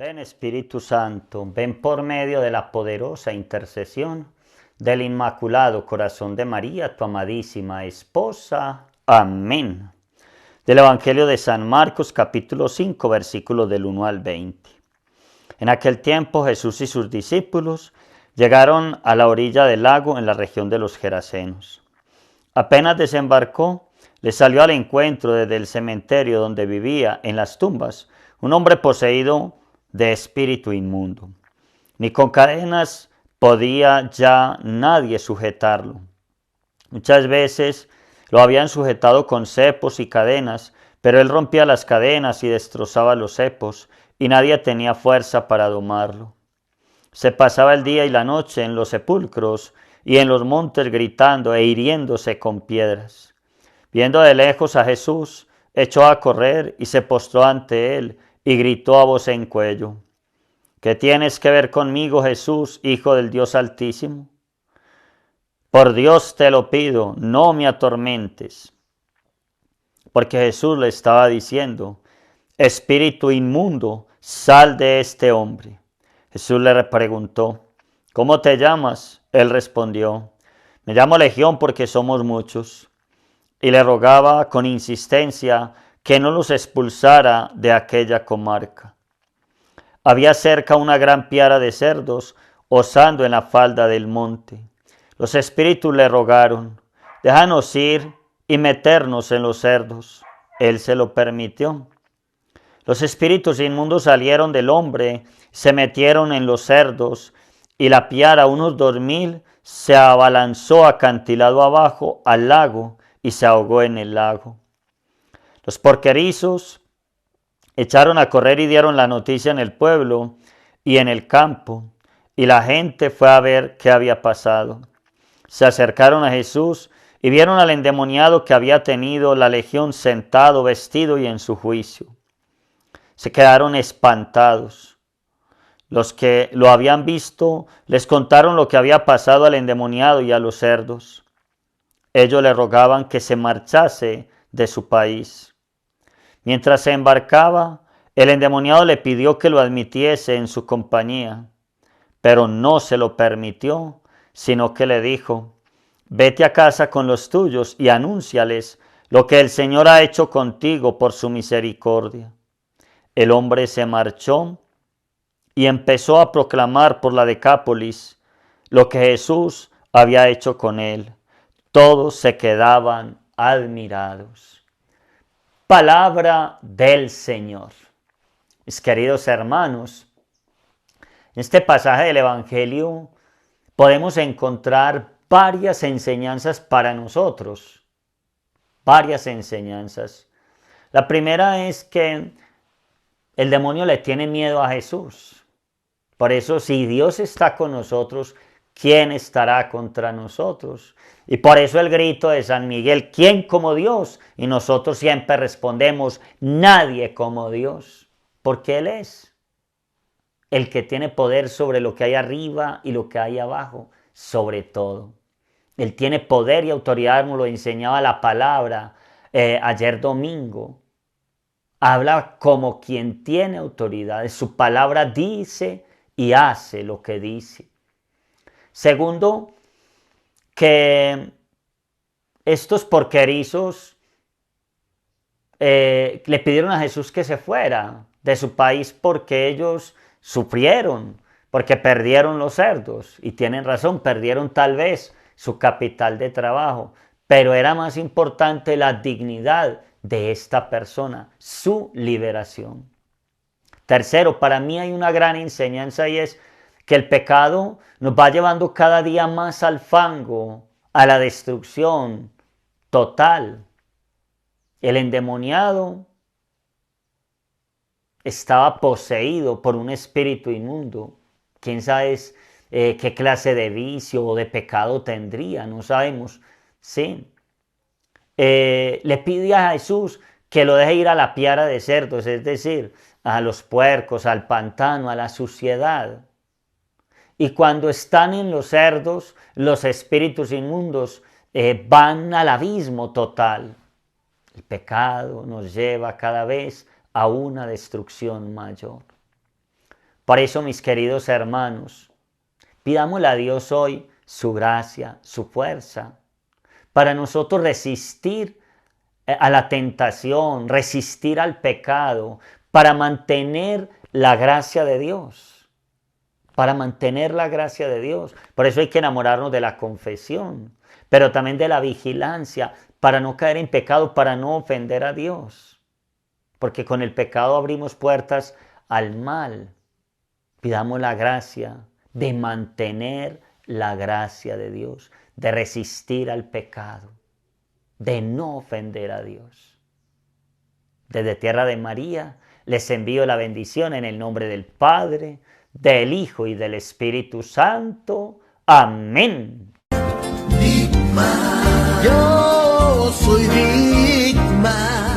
Ven Espíritu Santo, ven por medio de la poderosa intercesión del Inmaculado Corazón de María, tu amadísima esposa. Amén. Del Evangelio de San Marcos, capítulo 5, versículos del 1 al 20. En aquel tiempo Jesús y sus discípulos llegaron a la orilla del lago en la región de los Gerasenos. Apenas desembarcó, le salió al encuentro desde el cementerio donde vivía, en las tumbas, un hombre poseído de espíritu inmundo. Ni con cadenas podía ya nadie sujetarlo. Muchas veces lo habían sujetado con cepos y cadenas, pero él rompía las cadenas y destrozaba los cepos, y nadie tenía fuerza para domarlo. Se pasaba el día y la noche en los sepulcros y en los montes gritando e hiriéndose con piedras. Viendo de lejos a Jesús, echó a correr y se postró ante él y gritó a voz en cuello: ¿Qué tienes que ver conmigo, Jesús, Hijo del Dios Altísimo? Por Dios te lo pido, no me atormentes. Porque Jesús le estaba diciendo: Espíritu inmundo, sal de este hombre. Jesús le preguntó: ¿Cómo te llamas? Él respondió: Me llamo Legión porque somos muchos. Y le rogaba con insistencia que no los expulsara de aquella comarca. Había cerca una gran piara de cerdos osando en la falda del monte. Los espíritus le rogaron: déjanos ir y meternos en los cerdos. Él se lo permitió. Los espíritus inmundos salieron del hombre, se metieron en los cerdos, y la piara, unos 2000, se abalanzó acantilado abajo al lago y se ahogó en el lago. Los porquerizos echaron a correr y dieron la noticia en el pueblo y en el campo, y la gente fue a ver qué había pasado. Se acercaron a Jesús y vieron al endemoniado que había tenido la legión sentado, vestido y en su juicio. Se quedaron espantados. Los que lo habían visto les contaron lo que había pasado al endemoniado y a los cerdos. Ellos le rogaban que se marchase de su país. Mientras se embarcaba, el endemoniado le pidió que lo admitiese en su compañía, pero no se lo permitió, sino que le dijo: vete a casa con los tuyos y anúnciales lo que el Señor ha hecho contigo por su misericordia. El hombre se marchó y empezó a proclamar por la Decápolis lo que Jesús había hecho con él. Todos se quedaban admirados. Palabra del Señor. Mis queridos hermanos, en este pasaje del Evangelio podemos encontrar varias enseñanzas para nosotros. Varias enseñanzas. La primera es que el demonio le tiene miedo a Jesús. Por eso, si Dios está con nosotros, ¿quién estará contra nosotros? Y por eso el grito de San Miguel: ¿quién como Dios? Y nosotros siempre respondemos: nadie como Dios. Porque Él es el que tiene poder sobre lo que hay arriba y lo que hay abajo, sobre todo. Él tiene poder y autoridad, nos lo enseñaba la palabra ayer domingo. Habla como quien tiene autoridad. Su palabra dice y hace lo que dice. Segundo, que estos porquerizos le pidieron a Jesús que se fuera de su país porque ellos sufrieron, porque perdieron los cerdos. Y tienen razón, perdieron tal vez su capital de trabajo. Pero era más importante la dignidad de esta persona, su liberación. Tercero, para mí hay una gran enseñanza, y es que el pecado nos va llevando cada día más al fango, a la destrucción total. El endemoniado estaba poseído por un espíritu inmundo. ¿Quién sabe qué clase de vicio o de pecado tendría? No sabemos. Sí. Le pide a Jesús que lo deje ir a la piara de cerdos, es decir, a los puercos, al pantano, a la suciedad. Y cuando están en los cerdos, los espíritus inmundos van al abismo total. El pecado nos lleva cada vez a una destrucción mayor. Por eso, mis queridos hermanos, pidámosle a Dios hoy su gracia, su fuerza, para nosotros resistir a la tentación, resistir al pecado, para mantener la gracia de Dios. Para mantener la gracia de Dios. Por eso hay que enamorarnos de la confesión, pero también de la vigilancia, para no caer en pecado, para no ofender a Dios. Porque con el pecado abrimos puertas al mal. Pidamos la gracia de mantener la gracia de Dios, de resistir al pecado, de no ofender a Dios. Desde Tierra de María les envío la bendición en el nombre del Padre, del Hijo y del Espíritu Santo. Amén. Yo soy víctima